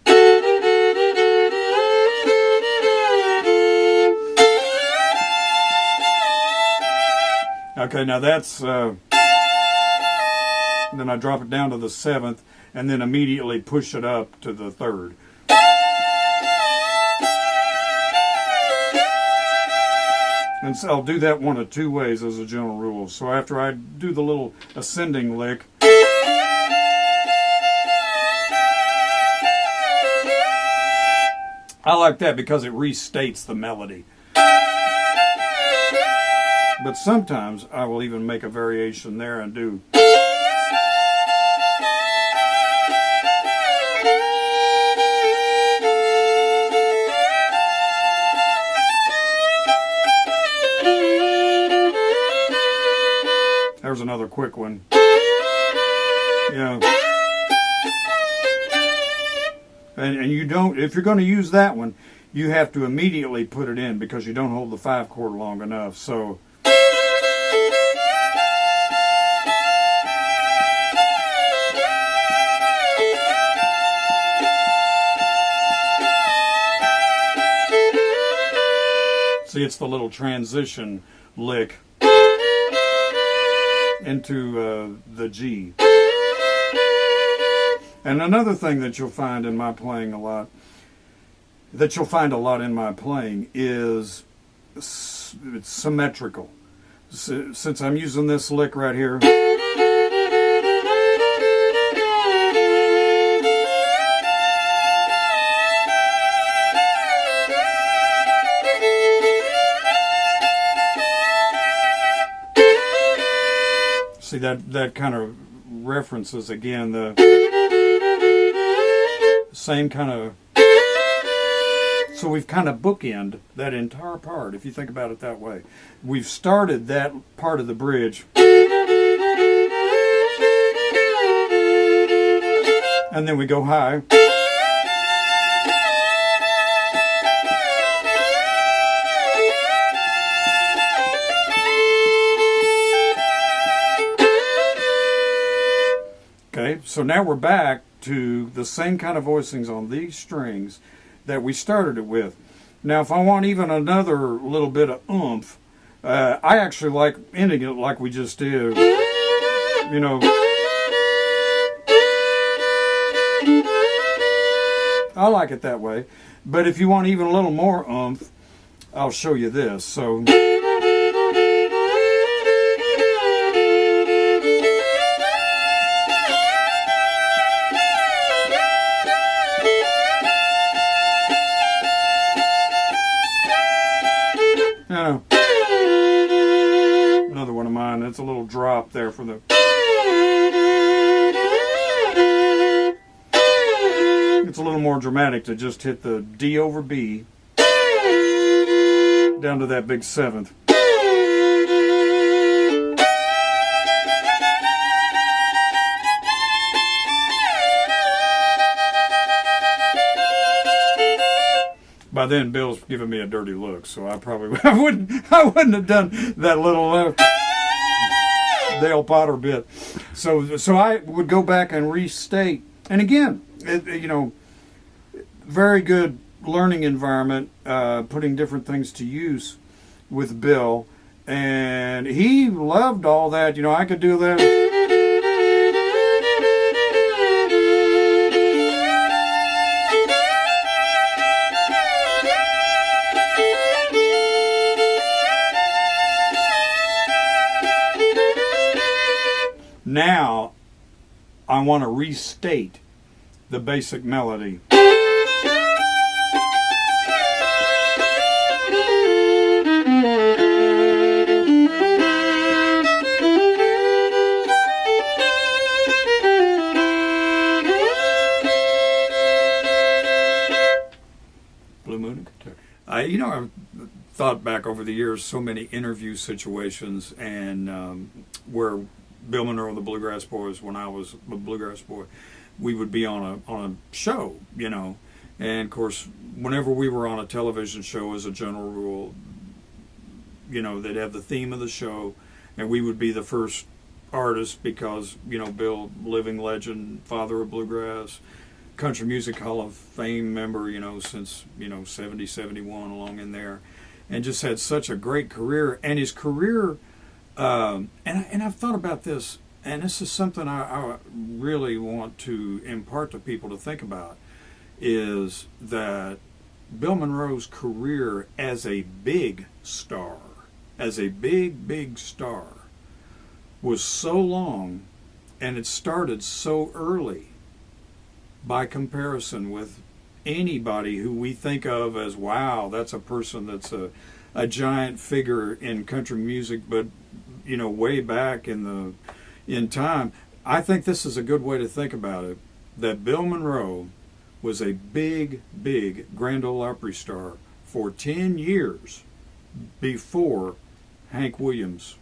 Speaker 1: Okay, now that's, then I drop it down to the seventh and then immediately push it up to the third. And so I'll do that one of two ways as a general rule. So after I do the little ascending lick, I like that because it restates the melody. But sometimes I will even make a variation there and do. There's another quick one. Yeah. And you don't, if you're going to use that one, you have to immediately put it in because you don't hold the 5 chord long enough. So see, it's the little transition lick into the G. And another thing that you'll find in my playing a lot, that you'll find a lot in my playing is it's symmetrical. Since I'm using this lick right here, see that kind of references again the same kind of, so we've kind of bookend that entire part if you think about it that way. We've started that part of the bridge and then we go high. Okay, so now we're back to the same kind of voicings on these strings that we started it with. Now, if I want even another little bit of oomph, I actually like ending it like we just did. You know, I like it that way. But if you want even a little more oomph, I'll show you this. So, another one of mine. That's a little drop there for the. It's a little more dramatic to just hit the D over B down to that big seventh. By then, Bill's giving me a dirty look, so I probably I wouldn't have done that little Dale Potter bit. So I would go back and restate. And again, very good learning environment, putting different things to use with Bill, and he loved all that. I could do that. Now, I want to restate the basic melody. Blue Moon in Kentucky. I've thought back over the years, so many interview situations and where Bill Monroe and the Bluegrass Boys, when I was a Bluegrass Boy, we would be on a show, and of course, whenever we were on a television show, as a general rule, they'd have the theme of the show, and we would be the first artist because, Bill, living legend, father of bluegrass, Country Music Hall of Fame member, since, 70, 71, along in there, and just had such a great career, and his career. And I've thought about this, and this is something I really want to impart to people to think about, is that Bill Monroe's career as a big star, big star, was so long, and it started so early by comparison with anybody who we think of as, wow, that's a person that's a giant figure in country music, but way back in time. I think this is a good way to think about it, that Bill Monroe was a big Grand Ole Opry star for 10 years before Hank Williams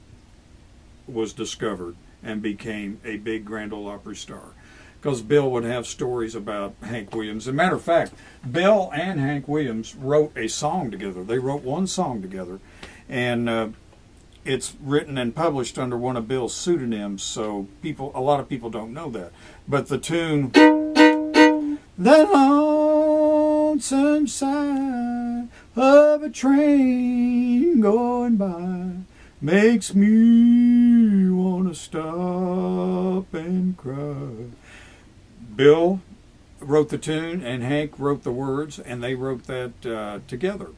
Speaker 1: was discovered and became a big Grand Ole Opry star. Because Bill would have stories about Hank Williams. As a matter of fact, Bill and Hank Williams wrote a song together. They wrote one song together, and it's written and published under one of Bill's pseudonyms, so a lot of people don't know that. But the tune, "The lonesome side of a train going by makes me want to stop and cry." Bill wrote the tune, and Hank wrote the words, and they wrote that together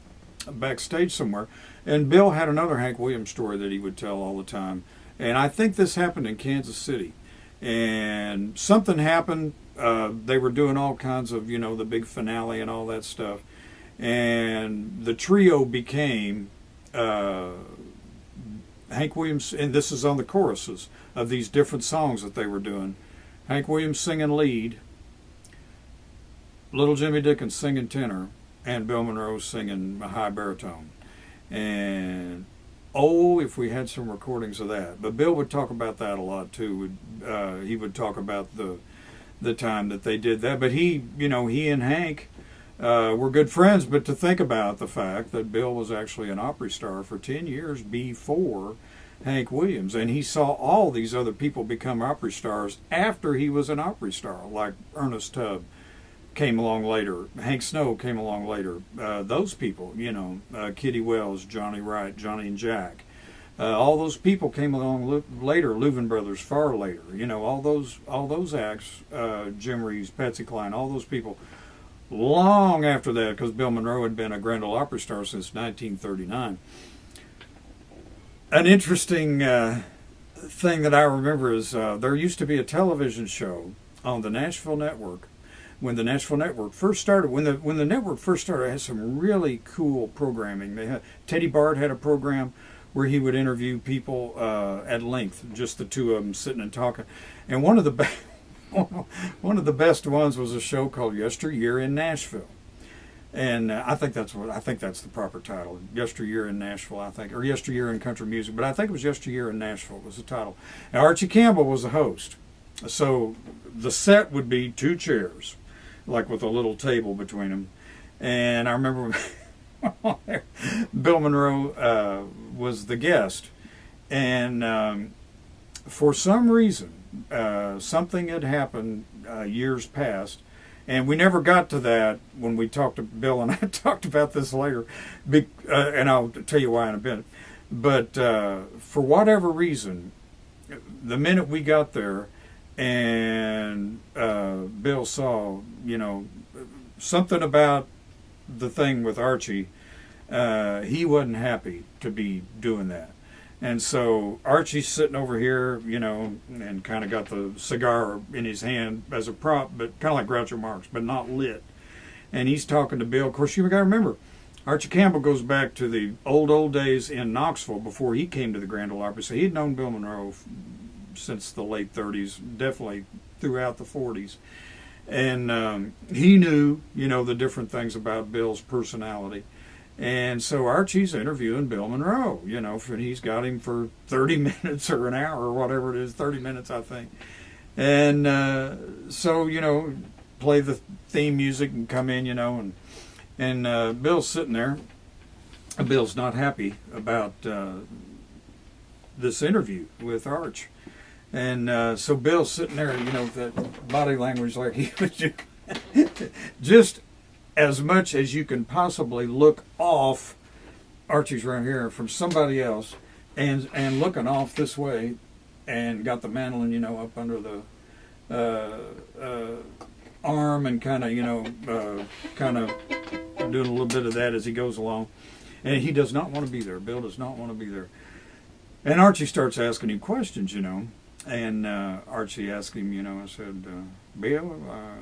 Speaker 1: backstage somewhere. And Bill had another Hank Williams story that he would tell all the time. And I think this happened in Kansas City. And something happened. They were doing all kinds of, the big finale and all that stuff. And the trio became Hank Williams, and this is on the choruses of these different songs that they were doing. Hank Williams singing lead, Little Jimmy Dickens singing tenor, and Bill Monroe singing a high baritone. And if we had some recordings of that. But Bill would talk about that a lot too. He would talk about the time that they did that. But he and Hank were good friends. But to think about the fact that Bill was actually an Opry star for 10 years before Hank Williams, and he saw all these other people become Opry stars after he was an Opry star, like Ernest Tubb came along later, Hank Snow came along later. Those people, Kitty Wells, Johnny Wright, Johnny and Jack, all those people came along later. Louvin Brothers far later. All those acts, Jim Reeves, Patsy Cline, all those people, long after that, because Bill Monroe had been a Grand Ole Opry star since 1939. An interesting thing that I remember is there used to be a television show on the Nashville Network. When the Nashville Network first started, when the network first started, it had some really cool programming. Teddy Bart had a program where he would interview people at length, just the two of them sitting and talking. And one of the best ones was a show called Yesteryear in Nashville. And I think that's the proper title, Yesteryear in Nashville, I think, or Yesteryear in Country Music. But I think it was Yesteryear in Nashville was the title. And Archie Campbell was the host. So the set would be two chairs, like with a little table between them. And I remember Bill Monroe was the guest. And for some reason, something had happened years past. And we never got to that when we talked to Bill, and I talked about this later, and I'll tell you why in a bit. But for whatever reason, the minute we got there and Bill saw, something about the thing with Archie, he wasn't happy to be doing that. And so Archie's sitting over here, and kind of got the cigar in his hand as a prop, but kind of like Groucho Marx, but not lit. And he's talking to Bill. Of course, you got to remember, Archie Campbell goes back to the old days in Knoxville before he came to the Grand Ole Opry. So he'd known Bill Monroe since the late 30s, definitely throughout the 40s. And he knew, the different things about Bill's personality. And so Archie's interviewing Bill Monroe, and he's got him for 30 minutes or an hour or whatever it is, 30 minutes, I think. And so, play the theme music and come in, and Bill's sitting there. Bill's not happy about this interview with Arch. And so Bill's sitting there, with that body language like he was just as much as you can possibly look off, Archie's right here, from somebody else, and looking off this way, and got the mandolin, up under the arm, and kind of doing a little bit of that as he goes along. And he does not want to be there. Bill does not want to be there. And Archie starts asking him questions, And Archie asked him, I said, Bill,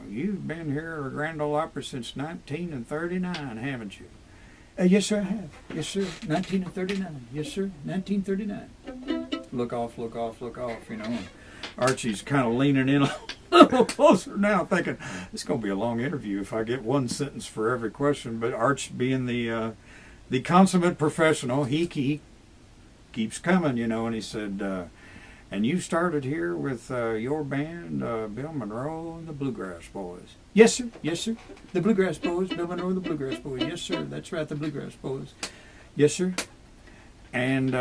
Speaker 1: you've been here at Grand Ole Opry since 1939, haven't you? Yes, sir, I have. Yes, sir, 1939. Yes, sir, 1939. Look off, And Archie's kind of leaning in a little closer now, thinking, it's going to be a long interview if I get one sentence for every question. But Arch, being the consummate professional, he keeps coming, and he said, and you started here with your band, Bill Monroe and the Bluegrass Boys. Yes, sir. Yes, sir. The Bluegrass Boys, Bill Monroe and the Bluegrass Boys. Yes, sir. That's right, the Bluegrass Boys. Yes, sir. And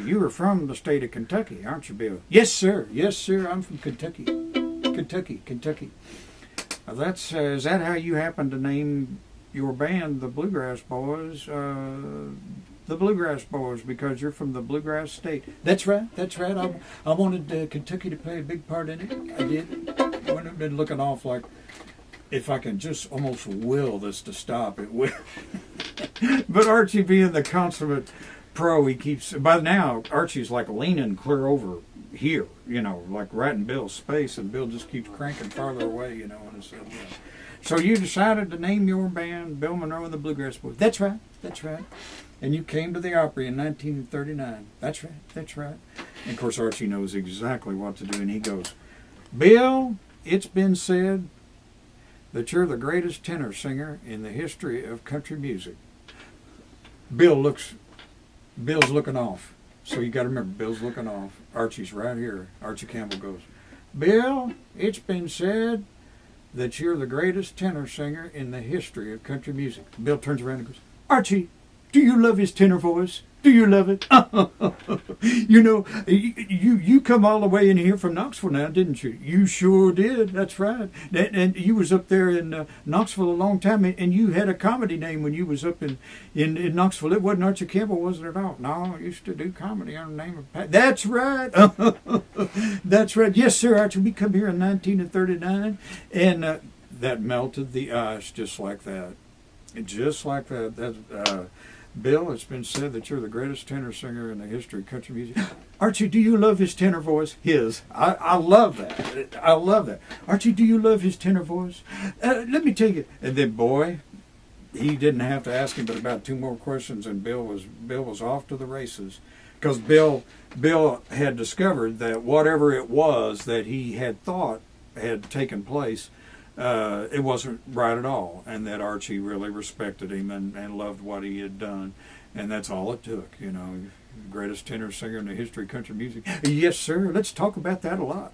Speaker 1: you were from the state of Kentucky, aren't you, Bill? Yes, sir. Yes, sir. I'm from Kentucky. Kentucky. Is that how you happen to name your band, the Bluegrass Boys? The Bluegrass Boys, because you're from the Bluegrass State. That's right. I wanted Kentucky to play a big part in it. I did. I wouldn't have been looking off like, if I can just almost will this to stop, it will. But Archie, being the consummate pro, he keeps, by now, Archie's like leaning clear over here, like right in Bill's space, and Bill just keeps cranking farther away, and so, So you decided to name your band Bill Monroe and the Bluegrass Boys. That's right. And you came to the Opry in 1939. That's right. And of course, Archie knows exactly what to do, and he goes, Bill, it's been said that you're the greatest tenor singer in the history of country music. Bill's looking off. So you got to remember, Bill's looking off. Archie's right here. Archie Campbell goes, Bill, it's been said that you're the greatest tenor singer in the history of country music. Bill turns around and goes, Archie, do you love his tenor voice? Do you love it? You know, you come all the way in here from Knoxville now, didn't you? You sure did. That's right. And you was up there in Knoxville a long time, and you had a comedy name when you was up in Knoxville. It wasn't Archie Campbell, wasn't it at all? No, I used to do comedy under the name of Pat. That's right. That's right. Yes, sir, Archie. We come here in 1939, and that melted the ice just like that. Just like that. That's, Bill, it's been said that you're the greatest tenor singer in the history of country music. Archie, do you love his tenor voice? His. I love that. I love that. Archie, do you love his tenor voice? Let me tell you. And then, boy, he didn't have to ask him but about 2 more questions, and Bill was off to the races. Because Bill had discovered that whatever it was that he had thought had taken place, it wasn't right at all, and that Archie really respected him and loved what he had done, and that's all it took, you know. Greatest tenor singer in the history of country music. Yes, sir. Let's talk about that a lot.